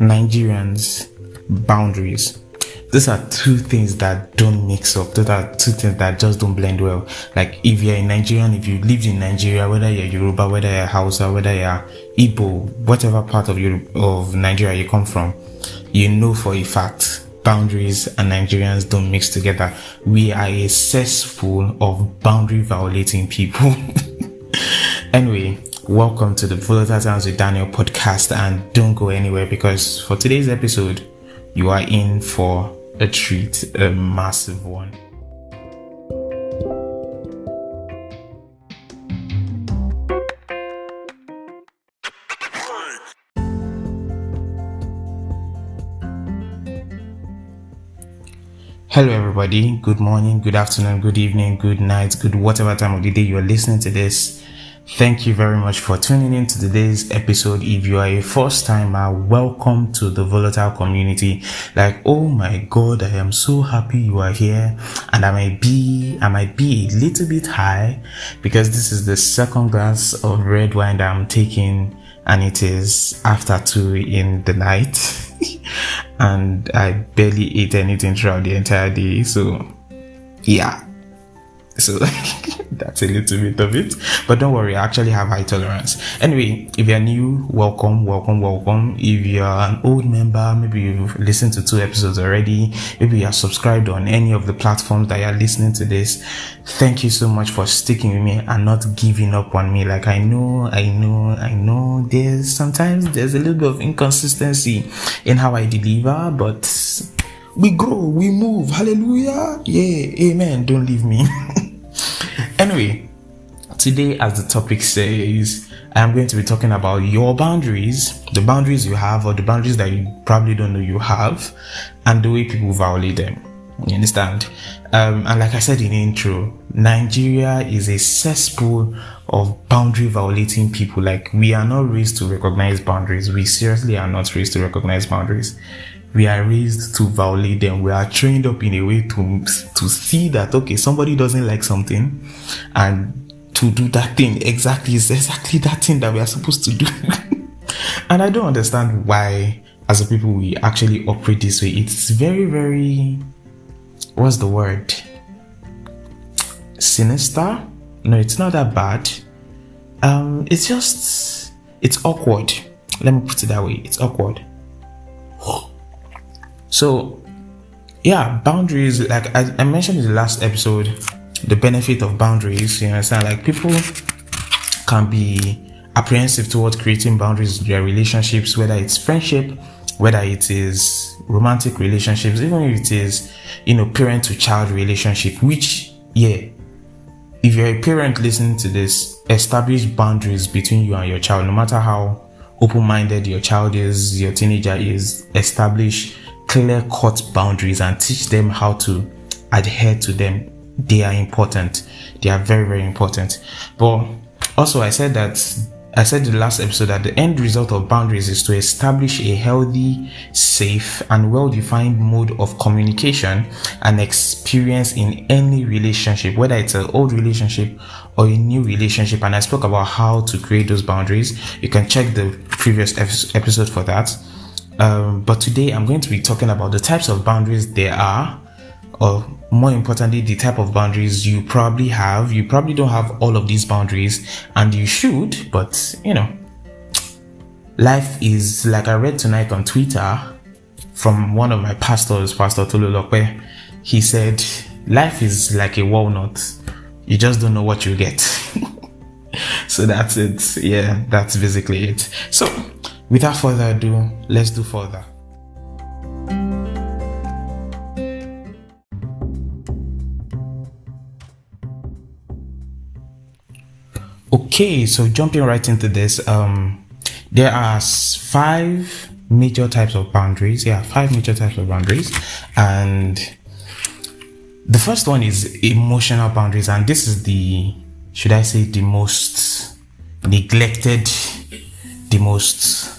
Nigerians, boundaries. Those are two things that don't mix up. Those are two things that just don't blend well. Like if you're a Nigerian, if you lived in Nigeria, whether you're Yoruba, whether you're Hausa, whether you're Igbo, whatever part of Nigeria you come from, you know for a fact boundaries and Nigerians don't mix together. We are a cesspool of boundary violating people. Anyway, welcome to the Volatile Times with Daniel podcast, and don't go anywhere because for today's episode, you are in for a treat, a massive one. Hello everybody, good morning, good afternoon, good evening, good night, good whatever time of the day you are listening to this. Thank you very much for tuning in to today's episode. If you are a first timer, welcome to the Volatile community. Like, oh my god, I am so happy you are here, and I might be a little bit high because this is the second glass of red wine that I'm taking, and it is after 2 in the night. And I barely ate anything throughout the entire day, so yeah. So that's a little bit of it, but don't worry, I actually have high tolerance. Anyway, if you're new, welcome. If you're an old member, maybe you've listened to 2 episodes already, maybe you're subscribed on any of the platforms that you're listening to this, thank you so much for sticking with me and not giving up on me. Like I know there's a little bit of inconsistency in how I deliver, but we grow, we move, hallelujah, yeah, amen, don't leave me. Anyway, today, as the topic says, I am going to be talking about your boundaries, the boundaries you have or the boundaries that you probably don't know you have, and the way people violate them. You understand? And like I said in the intro, Nigeria is a cesspool of boundary violating people. Like, we are not raised to recognize boundaries. We seriously are not raised to recognize boundaries. We are raised to violate them. We are trained up in a way to see that, okay, somebody doesn't like something, and to do that thing exactly that thing that we are supposed to do. And I don't understand why, as a people, we actually operate this way. It's very, very, what's the word? Sinister? No, it's not that bad. It's awkward. Let me put it that way. It's awkward. So, yeah, boundaries, like I mentioned in the last episode, the benefit of boundaries, you understand? Like, people can be apprehensive towards creating boundaries in their relationships, whether it's friendship, whether it is romantic relationships, even if it is, parent to child relationship, which, yeah, if you're a parent listening to this, establish boundaries between you and your child. No matter how open-minded your child is, your teenager is, establish clear-cut boundaries and teach them how to adhere to them. They are important. They are very, very important. But also, I said in the last episode that the end result of boundaries is to establish a healthy, safe, and well-defined mode of communication and experience in any relationship, whether it's an old relationship or a new relationship. And I spoke about how to create those boundaries. You can check the previous episode for that. But today I'm going to be talking about the types of boundaries there are, or more importantly, the type of boundaries you probably have. You probably don't have all of these boundaries, and you should, but life is, like I read tonight on Twitter from one of my pastors, Pastor Tolulokwe. He said, life is like a walnut. You just don't know what you get. So that's it. Yeah, that's basically it. So, without further ado, let's do further. Okay, so jumping right into this, there are 5 major types of boundaries. Yeah, 5 major types of boundaries. And the first one is emotional boundaries. And this is the most neglected, the most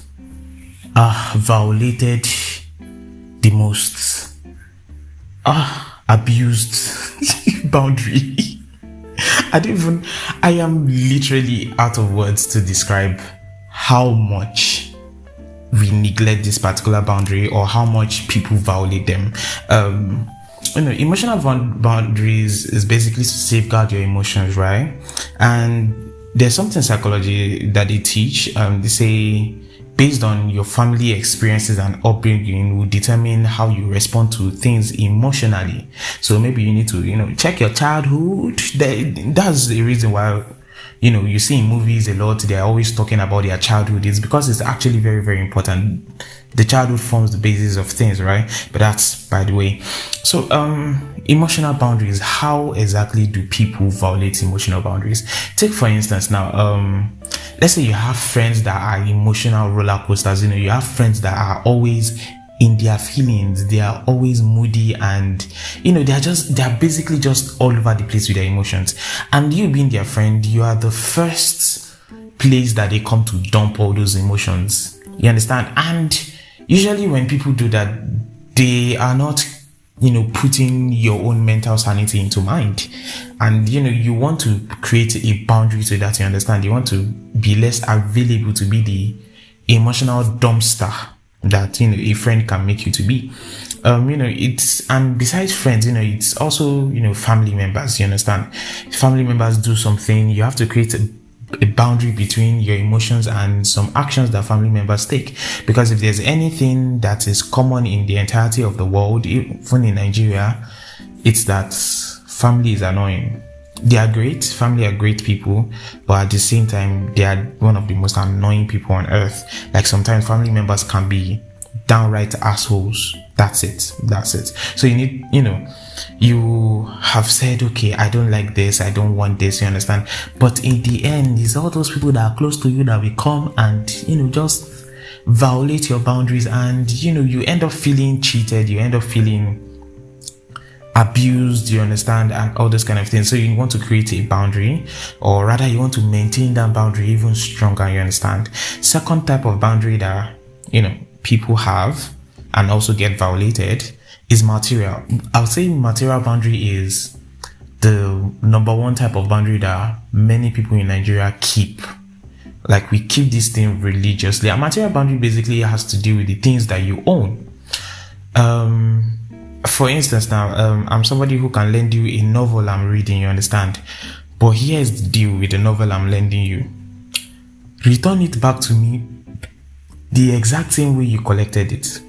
violated, the most abused boundary. I am literally out of words to describe how much we neglect this particular boundary or how much people violate them. Emotional boundaries is basically to safeguard your emotions, right? And there's something in psychology that they teach. They say based on your family experiences and upbringing will determine how you respond to things emotionally. So maybe you need to, check your childhood. That's the reason why, you see in movies a lot, they're always talking about their childhood. It's because it's actually very, very important. The childhood forms the basis of things, right? But that's by the way. So, emotional boundaries. How exactly do people violate emotional boundaries? Take for instance now, let's say you have friends that are emotional roller coasters. You have friends that are always in their feelings. They are always moody and, they're basically just all over the place with their emotions. And you being their friend, you are the first place that they come to dump all those emotions. You understand? And usually when people do that, they are not, putting your own mental sanity into mind. And, you want to create a boundary so that you understand. You want to be less available to be the emotional dumpster that, a friend can make you to be. And besides friends, it's also, family members, you understand? Family members do something, you have to create a boundary between your emotions and some actions that family members take. Because if there's anything that is common in the entirety of the world, even in Nigeria, it's that family is annoying. They are great, family are great people, but at the same time, they are one of the most annoying people on earth. Like sometimes family members can be downright assholes. That's it. So you need, you have said, okay, I don't like this, I don't want this, you understand? But in the end, it's all those people that are close to you that will come and, just violate your boundaries, and, you end up feeling cheated, you end up feeling abused, you understand, and all those kind of things. So you want to create a boundary, or rather you want to maintain that boundary even stronger, you understand? Second type of boundary that, people have and also get violated is material. I would say material boundary is the number one type of boundary that many people in Nigeria keep. Like we keep this thing religiously. A material boundary basically has to do with the things that you own. For instance now, I'm somebody who can lend you a novel I'm reading, you understand? But here's the deal with the novel I'm lending you. Return it back to me the exact same way you collected it.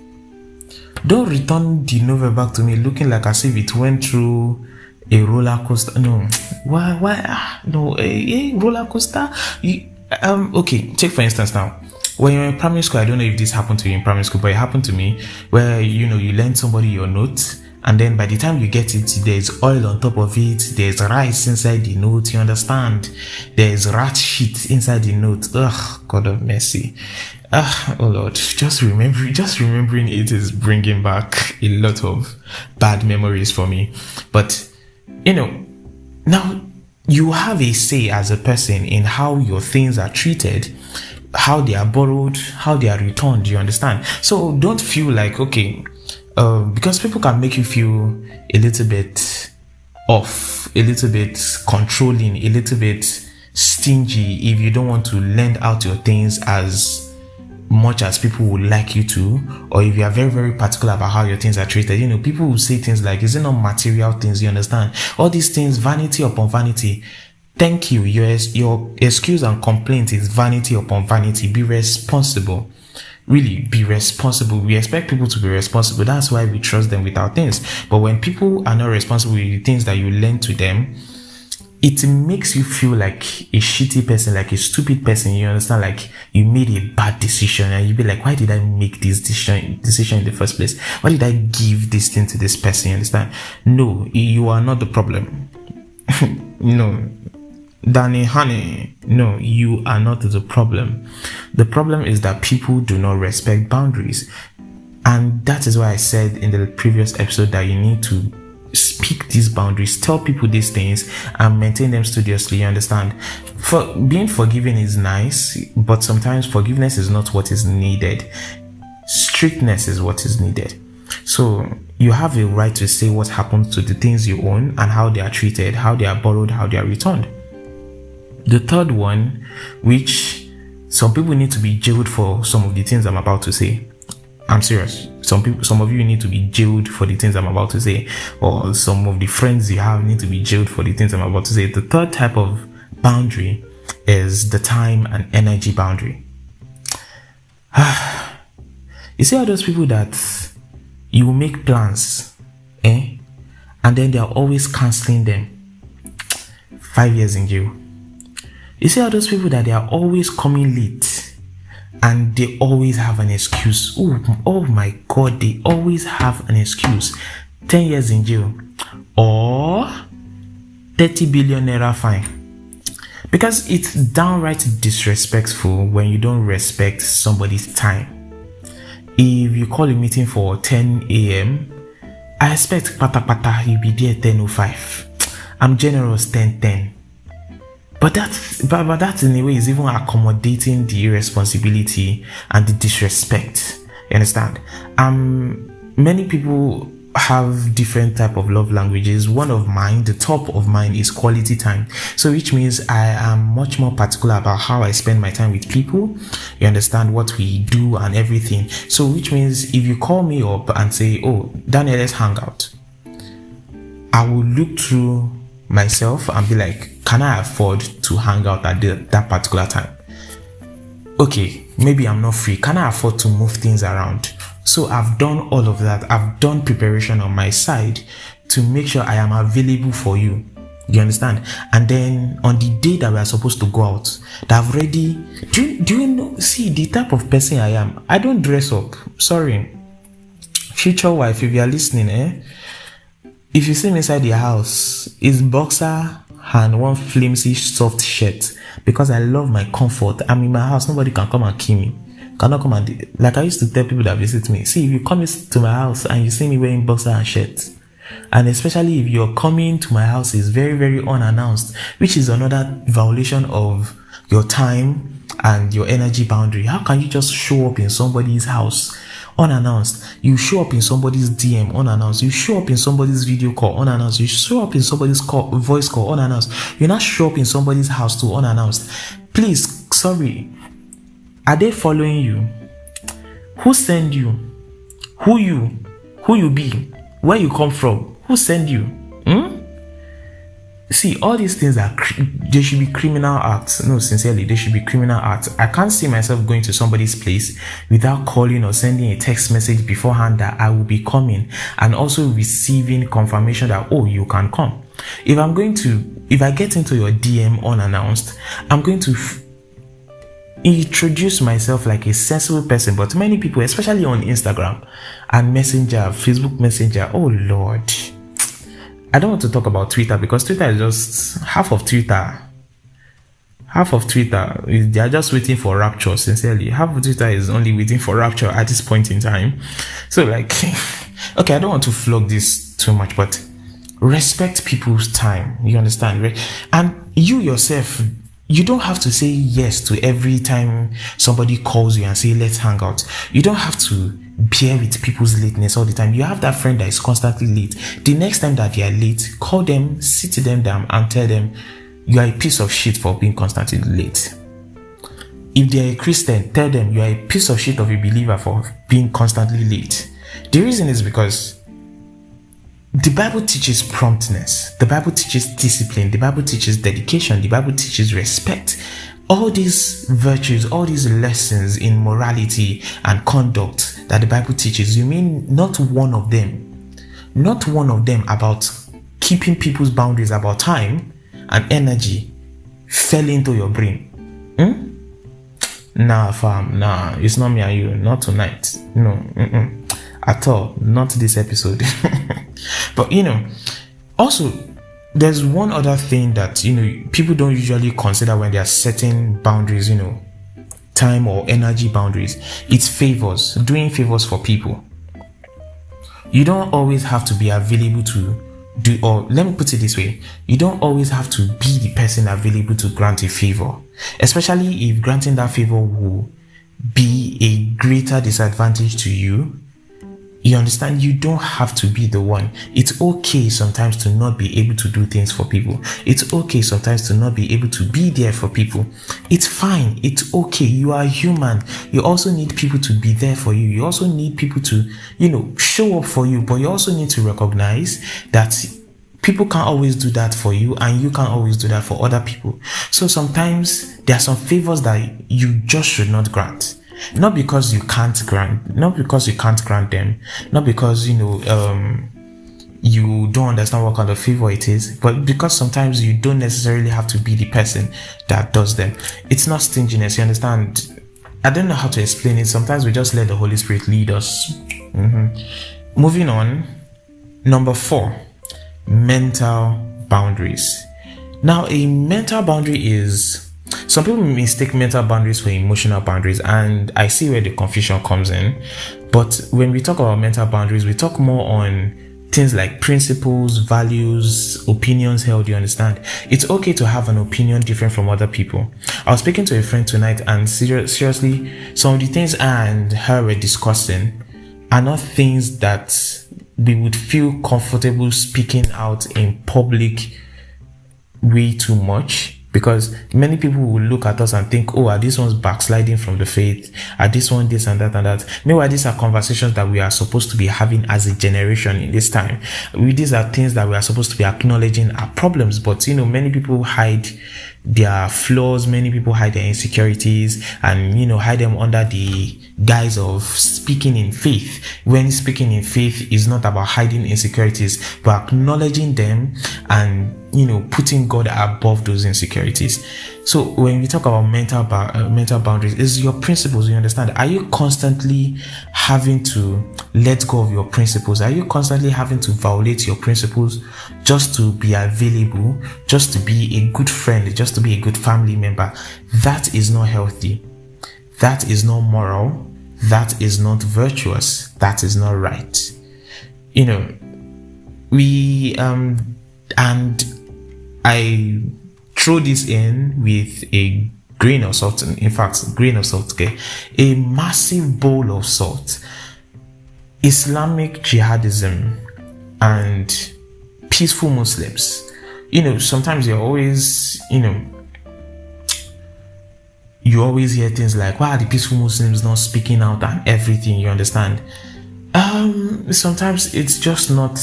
Don't return the novel back to me looking like as if it went through a roller coaster. No. Why? No, a roller coaster? Okay, take for instance now. When you're in primary school, I don't know if this happened to you in primary school, but it happened to me where, you lend somebody your note, and then by the time you get it, there's oil on top of it, there's rice inside the note, you understand? There's rat shit inside the note. Ugh, God of mercy. Oh Lord, just remembering it is bringing back a lot of bad memories for me. But, now you have a say as a person in how your things are treated, how they are borrowed, how they are returned, you understand? So don't feel like, okay, because people can make you feel a little bit off, a little bit controlling, a little bit stingy if you don't want to lend out your things as much as people would like you to, or if you are very, very particular about how your things are treated. People will say things like, is it not material things, you understand? All these things, vanity upon vanity. Thank you. Your excuse and complaint is vanity upon vanity. Be responsible. Really, be responsible. We expect people to be responsible. That's why we trust them with our things. But when people are not responsible with the things that you lend to them, it makes you feel like a shitty person, like a stupid person, you understand? Like you made a bad decision, and you be like, why did I make this decision in the first place? Why did I give this thing to this person, you understand? No, you are not the problem. No. Danny, honey, no, you are not the problem. The problem is that people do not respect boundaries. And that is why I said in the previous episode that you need to speak these boundaries, tell people these things, and maintain them studiously, you understand? For being forgiving is nice, but sometimes forgiveness is not what is needed. Strictness is what is needed. So you have a right to say what happens to the things you own and how they are treated, how they are borrowed, how they are returned. The third one, which Some people need to be jailed for some of the things I'm about to say. I'm serious. Some of you need to be jailed for the things I'm about to say, or some of the friends you have need to be jailed for the things I'm about to say. The third type of boundary is the time and energy boundary. You see all those people that you make plans, and then they are always canceling them. 5 years in jail. You see all those people that they are always coming late, and they always have an excuse. Oh my God, they always have an excuse. 10 years in jail or 30 billion naira fine. Because it's downright disrespectful when you don't respect somebody's time. If you call a meeting for 10 a.m., I expect pata you'll be there 10:05. I'm generous 10:10. But that in a way is even accommodating the irresponsibility and the disrespect. You understand? Many people have different type of love languages. One of mine, the top of mine, is quality time. So which means I am much more particular about how I spend my time with people. You understand what we do and everything. So which means if you call me up and say, "Oh, Daniel, let's hang out," I will look through myself and be like, can I afford to hang out at that particular time? Okay, maybe I'm not free. Can I afford to move things around? So I've done all of that. I've done preparation on my side to make sure I am available for you. You understand? And then on the day that we are supposed to go out, that I've already, do you know, see the type of person I am? I don't dress up. Sorry. Future wife, if you are listening, if you see me inside the house, it's boxer and one flimsy soft shirt, because I love my comfort. I'm in my house, nobody can come and kill me. Cannot come and, like I used to tell people that visit me, see, if you come to my house and you see me wearing boxer and shirt, and especially if you're coming to my house is very, very unannounced, which is another violation of your time and your energy boundary. How can you just show up in somebody's house unannounced? You show up in somebody's DM unannounced. You show up in somebody's video call unannounced. You show up in somebody's voice call unannounced. You not show up in somebody's house too unannounced. Please, sorry. Are they following you? Who send you? Who you be? Where you come from? Who send you? See, all these things they should be criminal acts. No, sincerely, they should be criminal acts. I can't see myself going to somebody's place without calling or sending a text message beforehand that I will be coming, and also receiving confirmation that, oh, you can come. If I get into your DM unannounced, I'm going to introduce myself like a sensible person. But many people, especially on Instagram and Messenger, Facebook Messenger, oh Lord, I don't want to talk about Twitter, because Twitter is just half of Twitter. They are just waiting for rapture. Sincerely, half of Twitter is only waiting for rapture at this point in time. So like, okay, I don't want to flog this too much, but respect people's time. You understand, right? And you yourself, you don't have to say yes to every time somebody calls you and say, let's hang out. You don't have to bear with people's lateness all the time. You have that friend that is constantly late. The next time that they are late, call them, sit them down and tell them, you are a piece of shit for being constantly late. If they are a Christian, tell them you are a piece of shit of a believer for being constantly late. The reason is because the Bible teaches promptness. The Bible teaches discipline. The Bible teaches dedication. The Bible teaches respect. All these virtues, all these lessons in morality and conduct that the Bible teaches, you mean not one of them about keeping people's boundaries about time and energy fell into your brain? Nah, fam, nah, it's not me and you, not tonight. No, at all, not this episode. But also, there's one other thing that people don't usually consider when they are setting boundaries, time or energy boundaries. It's favors, doing favors for people. You don't always have to be available to do, or let me put it this way, you don't always have to be the person available to grant a favor, especially if granting that favor will be a greater disadvantage to you. You understand? You don't have to be the one. It's okay sometimes to not be able to do things for people. It's okay sometimes to not be able to be there for people. It's fine. It's okay. You are human. You also need people to be there for you. You also need people to, show up for you. But you also need to recognize that people can't always do that for you, and you can't always do that for other people. So sometimes there are some favors that you just should not grant. Not because you can't grant them, not because you you don't understand what kind of favor it is, but because sometimes you don't necessarily have to be the person that does them. It's not stinginess, you understand? I don't know how to explain it. Sometimes we just let the Holy Spirit lead us. Moving on, number 4, mental boundaries. Now, a mental boundary is, some people mistake mental boundaries for emotional boundaries, and I see where the confusion comes in. But when we talk about mental boundaries, we talk more on things like principles, values, opinions held, you understand? It's okay to have an opinion different from other people. I was speaking to a friend tonight, and seriously, some of the things I and her were discussing are not things that we would feel comfortable speaking out in public way too much. Because many people will look at us and think, oh, are these ones backsliding from the faith? Are this one this and that and that? Meanwhile, these are conversations that we are supposed to be having as a generation in this time. These are things that we are supposed to be acknowledging are problems. But, many people hide their flaws. Many people hide their insecurities and, hide them under the guise of speaking in faith. When speaking in faith is not about hiding insecurities, but acknowledging them and, putting God above those insecurities. So when we talk about mental boundaries, is your principles, you understand? Are you constantly having to let go of your principles? Are you constantly having to violate your principles just to be available, just to be a good friend, just to be a good family member? That is not healthy. That is not moral. That is not virtuous. That is not right. And I throw this in with a grain of salt. In fact, grain of salt, okay? A massive bowl of salt. Islamic jihadism and peaceful Muslims. Sometimes you're always, you always hear things like, why are the peaceful Muslims not speaking out and everything, you understand? Sometimes it's just not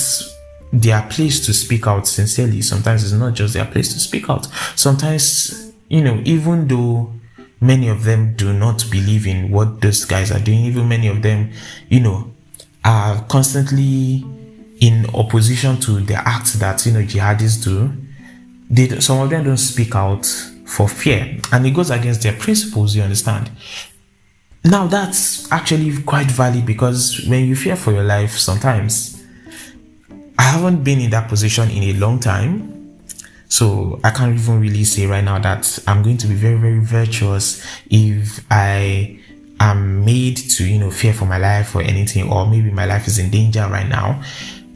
their place to speak out sincerely. Sometimes it's not just their place to speak out. Sometimes, even though many of them do not believe in what those guys are doing, even many of them, are constantly in opposition to the acts that, jihadists do, some of them don't speak out for fear, and it goes against their principles, you understand? Now, that's actually quite valid, because when you fear for your life, sometimes, I haven't been in that position in a long time, so I can't even really say right now that I'm going to be very, very virtuous if I am made to, fear for my life or anything, or maybe my life is in danger right now.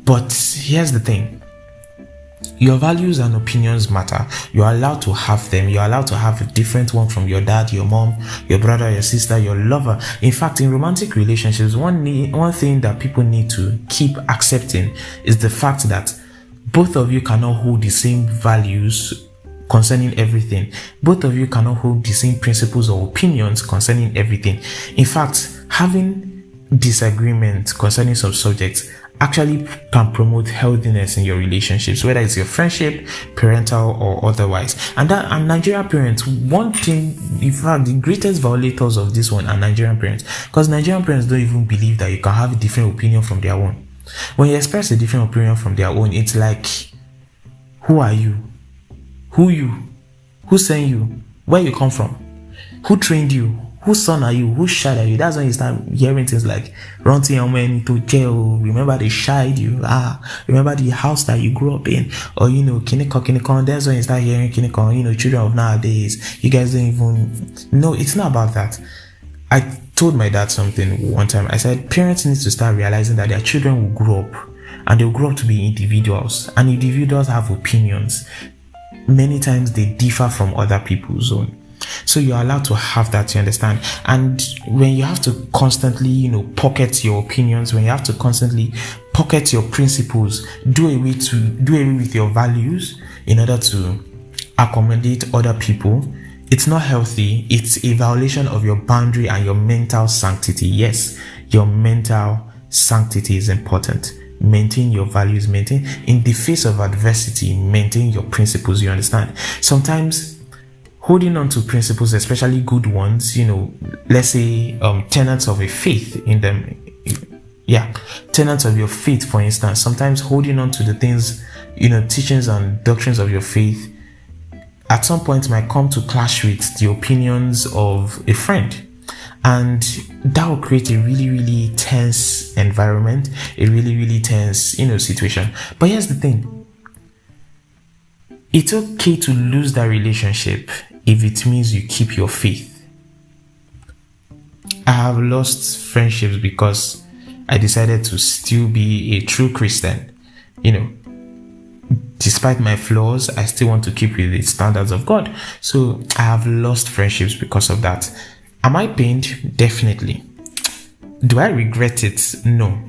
But here's the thing. Your values and opinions matter. You're allowed to have them. You're allowed to have a different one from your dad, your mom, your brother, your sister, your lover. In fact, in romantic relationships, one thing that people need to keep accepting is the fact that both of you cannot hold the same values concerning everything. Both of you cannot hold the same principles or opinions concerning everything. In fact, having disagreement concerning some subjects actually can promote healthiness in your relationships, whether it's your friendship, parental, or otherwise. And Nigerian parents, one thing, in fact, the greatest violators of this one are Nigerian parents, because Nigerian parents don't even believe that you can have a different opinion from their own. When you express a different opinion from their own, it's like, who are you? Who you? Who sent you? Where you come from? Who trained you? Whose son are you? Whose child are you? That's when you start hearing things like, run to your men to jail. Remember they shied you. Remember the house that you grew up in. Or, kinikon. That's when you start hearing kinikon, children of nowadays. You guys don't even... No, it's not about that. I told my dad something one time. I said, parents need to start realizing that their children will grow up. And they'll grow up to be individuals. And individuals have opinions. Many times they differ from other people's own. So you're allowed to have that, you understand? And when you have to constantly, pocket your opinions, when you have to constantly pocket your principles, do away with your values in order to accommodate other people, it's not healthy. It's a violation of your boundary and your mental sanctity. Yes, your mental sanctity is important. Maintain your values, maintain in the face of adversity, maintain your principles, you understand? Sometimes holding on to principles, especially good ones, let's say tenets of a faith in them. Yeah, tenets of your faith, for instance. Sometimes holding on to the things, teachings and doctrines of your faith at some point might come to clash with the opinions of a friend. And that will create a really, really tense environment, a really, really tense, situation. But here's the thing. It's okay to lose that relationship if it means you keep your faith. I have lost friendships because I decided to still be a true Christian. Despite my flaws, I still want to keep with the standards of God. So I have lost friendships because of that. Am I pained? Definitely. Do I regret it? No.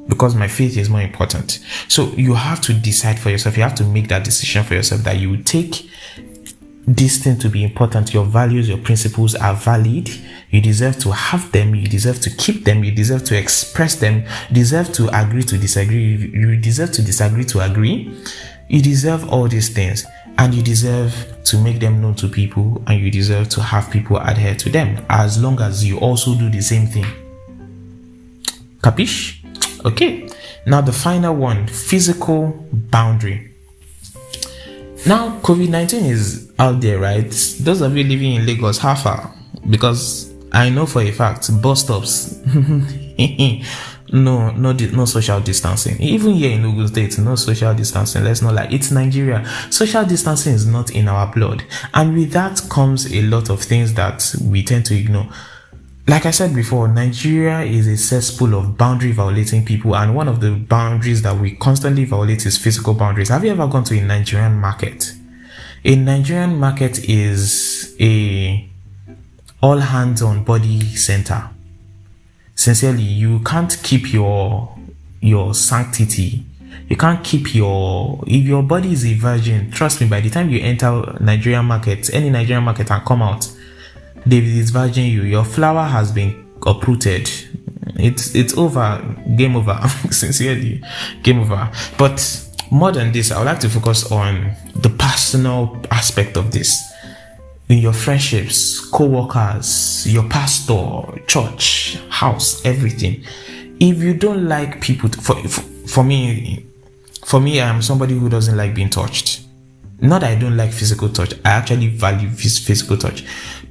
Because my faith is more important. So you have to decide for yourself. You have to make that decision for yourself that you will take this thing to be important. Your values, your principles are valid. You deserve to have them. You deserve to keep them. You deserve to express them. You deserve to agree to disagree. You deserve to disagree to agree. You deserve all these things. And you deserve to make them known to people, and you deserve to have people adhere to them, as long as you also do the same thing. Capish? Okay. Now the final one, physical boundary. Now COVID-19 is out there, right? Those of you living in Lagos, how far? Because I know for a fact, bus stops, no social distancing. Even here in Ogun State, no social distancing. Let's not lie, it's Nigeria. Social distancing is not in our blood, and with that comes a lot of things that we tend to ignore. Like I said before, Nigeria is a cesspool of boundary violating people, and one of the boundaries that we constantly violate is physical boundaries. Have you ever gone to a Nigerian market? A Nigerian market is a all hands on body center. Sincerely, you can't keep your sanctity. You can't keep if your body is a virgin, trust me, by the time you enter Nigerian market, any Nigerian market, and come out, they disvirgin you. Your flower has been uprooted. It's over. Game over. Sincerely, game over. But more than this, I would like to focus on the personal aspect of this. In your friendships, co-workers, your pastor, church, house, everything. If you don't like people, for me, I am somebody who doesn't like being touched. Not that I don't like physical touch. I actually value physical touch.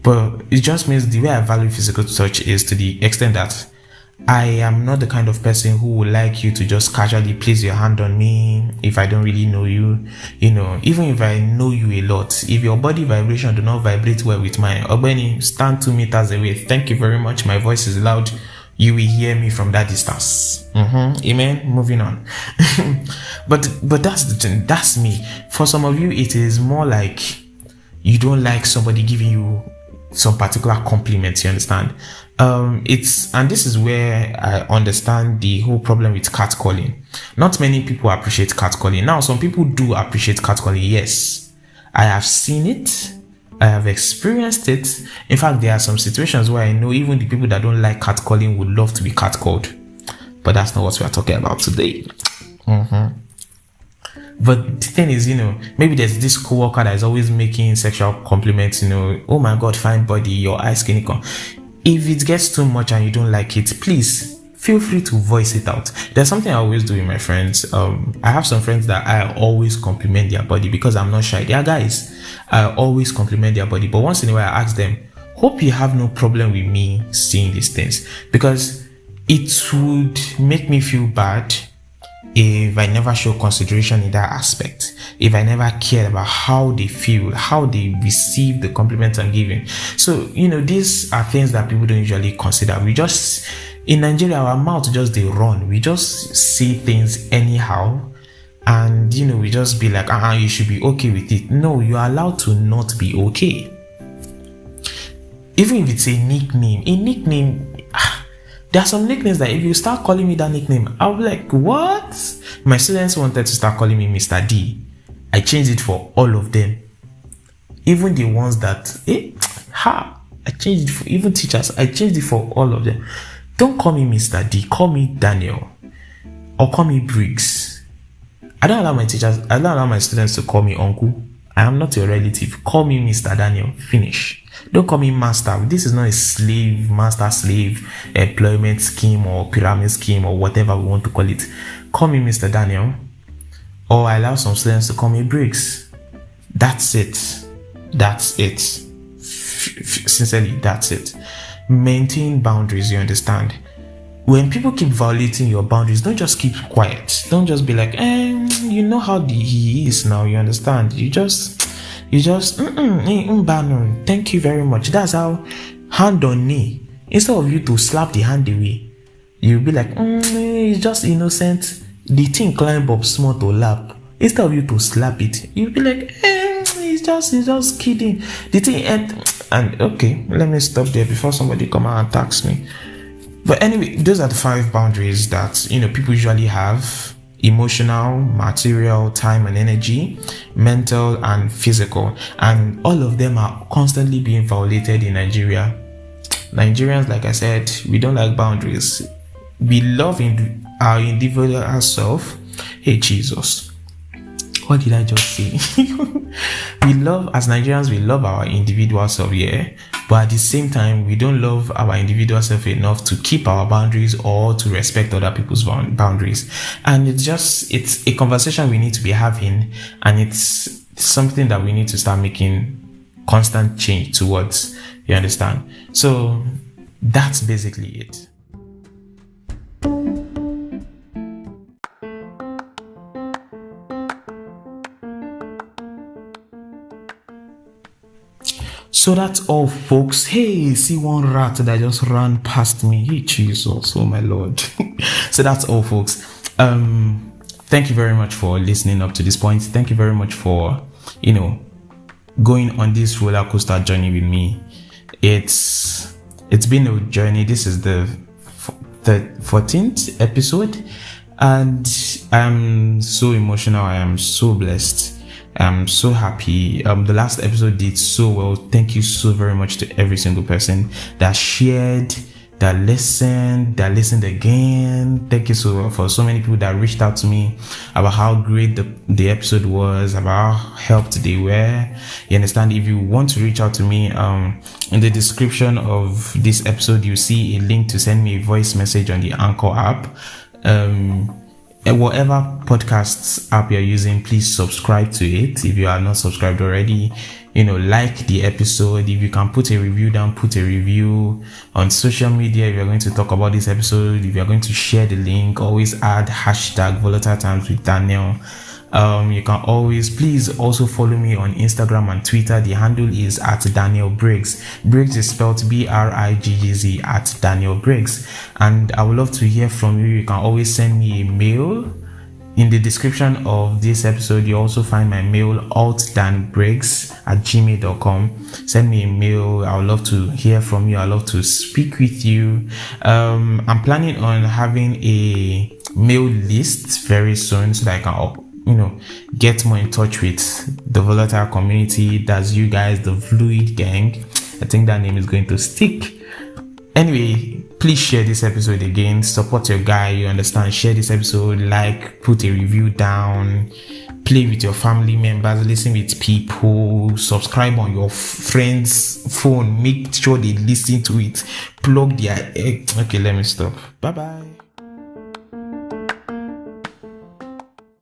But it just means the way I value physical touch is to the extent that I am not the kind of person who would like you to just casually place your hand on me if I don't really know you. Even if I know you a lot, if your body vibration do not vibrate well with mine, Obeni, stand 2 meters away. Thank you very much. My voice is loud. You will hear me from that distance. Amen. Moving on. But that's the thing. That's me. For some of you, it is more like you don't like somebody giving you some particular compliments, you understand? And this is where I understand the whole problem with catcalling. Not many people appreciate catcalling. Now, some people do appreciate catcalling. Yes, I have seen it. I have experienced it. In fact, there are some situations where I know even the people that don't like catcalling would love to be catcalled. But that's not what we are talking about today. But the thing is, maybe there's this coworker that is always making sexual compliments, oh my God, fine body, your eyes skinny. If it gets too much and you don't like it, please feel free to voice it out. There's something I always do with my friends. I have some friends that I always compliment their body because I'm not shy. They are guys. I always compliment their body. But once in a while, I ask them, hope you have no problem with me seeing these things, because it would make me feel bad if I never show consideration in that aspect, if I never care about how they feel, how they receive the compliments I'm giving. So, these are things that people don't usually consider. In Nigeria, our mouth just they run. We just say things anyhow. And, we just be like, you should be okay with it. No, you're allowed to not be okay. Even if it's a nickname, there are some nicknames that if you start calling me that nickname, I'll be like, what? My students wanted to start calling me Mr. D. I changed it for all of them. Even the ones that, I changed it for, even teachers, I changed it for all of them. Don't call me Mr. D, call me Daniel. Or call me Briggs. I don't allow my students to call me uncle. I am not your relative. Call me Mr. Daniel. Finish. Don't call me master. This is not a master-slave employment scheme or pyramid scheme or whatever we want to call it. Call me Mr. Daniel. Or I allow some students to call me Briggs. That's it. Sincerely, that's it. Maintain boundaries, you understand? When people keep violating your boundaries, don't just keep quiet. Don't just be like, you know how he is now, you understand? You just thank you very much. That's how, hand on knee. Instead of you to slap the hand away, you'll be like, it's just innocent. The thing climb up small to lap. Instead of you to slap it, you'll be like, he's just kidding. The thing and okay, let me stop there before somebody come out and attacks me. But anyway, those are the 5 boundaries that people usually have: emotional, material, time and energy, mental and physical. And all of them are constantly being violated in Nigeria. Nigerians, like I said, we don't like boundaries. We love our individual self. Hey Jesus, what did I just say? As Nigerians, we love our individual self, yeah. But at the same time, we don't love our individual self enough to keep our boundaries or to respect other people's boundaries. And it's a conversation we need to be having, and it's something that we need to start making constant change towards. You understand? So that's basically it. So that's all, folks. Hey, see one rat that just ran past me. Hey, Jesus, oh my Lord. So that's all, folks. Thank you very much for listening up to this point. Thank you very much for, going on this roller coaster journey with me. It's been a journey. This is the 14th episode, and I'm so emotional. I am so blessed. I'm so happy. The last episode did so well. Thank you so very much to every single person that shared, that listened again. Thank you so for so many people that reached out to me about how great the episode was, about how helped they were. You understand? If you want to reach out to me, in the description of this episode, you see a link to send me a voice message on the Anchor app. Whatever podcasts app you're using, please subscribe to it. If you are not subscribed already, like the episode. If you can put a review down, put a review on social media. If you're going to talk about this episode, if you're going to share the link, always add hashtag volatile times with Daniel. You can always, please also follow me on Instagram and Twitter. The handle is @DanielBrigz. Briggs is spelled BRIGGZ @DanielBrigz. And I would love to hear from you. You can always send me a mail. In the description of this episode, you also find my mail, altdanbriggz @gmail.com. Send me a mail. I would love to hear from you. I love to speak with you. I'm planning on having a mail list very soon so that I can get more in touch with the volatile community. That's you guys, the Fluid Gang. I think that name is going to stick. Anyway, please share this episode again. Support your guy, you understand? Share this episode, put a review down, play with your family members, listen with people, subscribe on your friend's phone, make sure they listen to it, plug their... Okay, let me stop. Bye-bye.